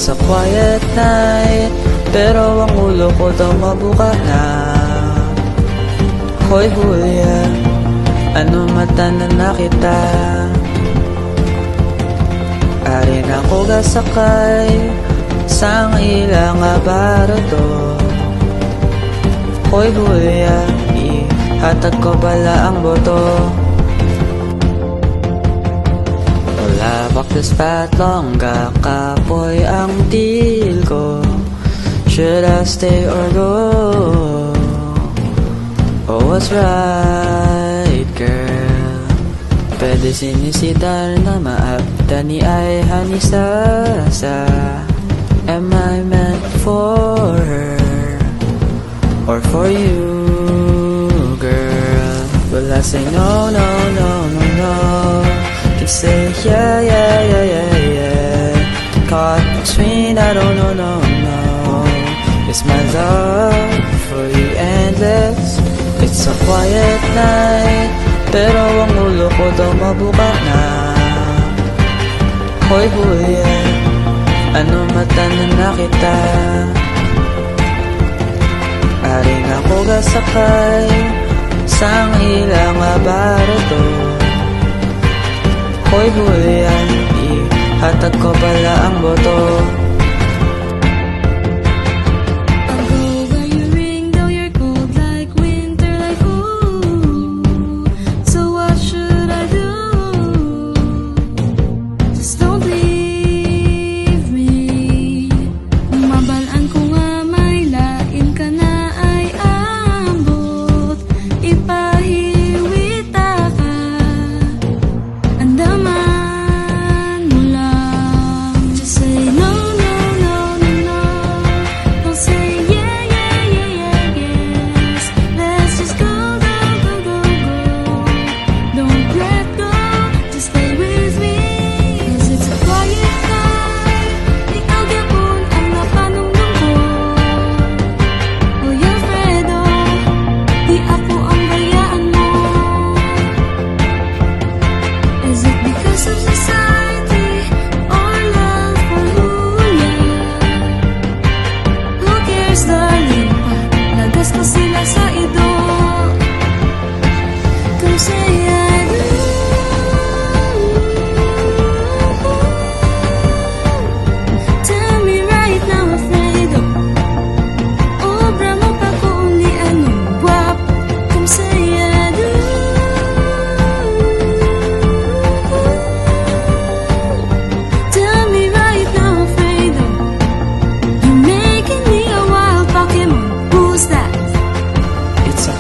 It's a quiet night, pero ang ulo ko daw mabuka na. Hoy Julia, ano mata na nakita? Arin ako gasakay sang ilang abaroto. Hoy Julia, ihatag ko bala ang boto. Labak this fat longga, kapoy ang deal ko. Should I stay or go? Oh, what's right, girl? Pwede sinisitar na maabda ni ay hanisasa. Am I meant for her or for you, girl? Will I say no, no, no, no, no? Can say yeah, yeah, yeah, yeah, yeah. Caught between I don't know, no, no. Is my love for you endless? It's a quiet night, pero ang ulo ko daw mabuka na. Hoy Julia, ano mata na nakita? Aring ako gasakay sang ilang abaroto. Hoy Julia, ihatag ko pala ang boto.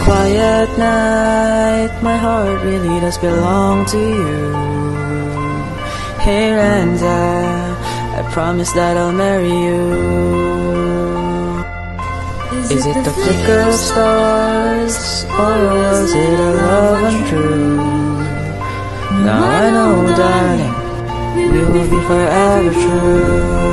Quiet night, my heart really does belong to you. Hey Renza, I promise that I'll marry you. Is it the flicker of stars, or was it a love untrue? Now I know, darling, we will be forever true.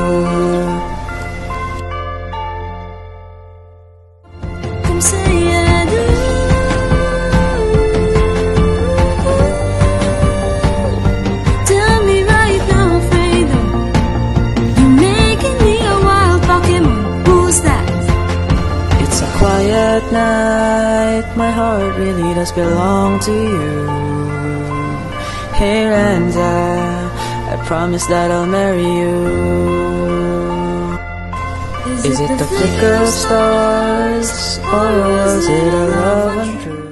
Quiet night, my heart really does belong to you. Hey Renza, I promise that I'll marry you. Is it the flicker of stars, or was it a love untrue?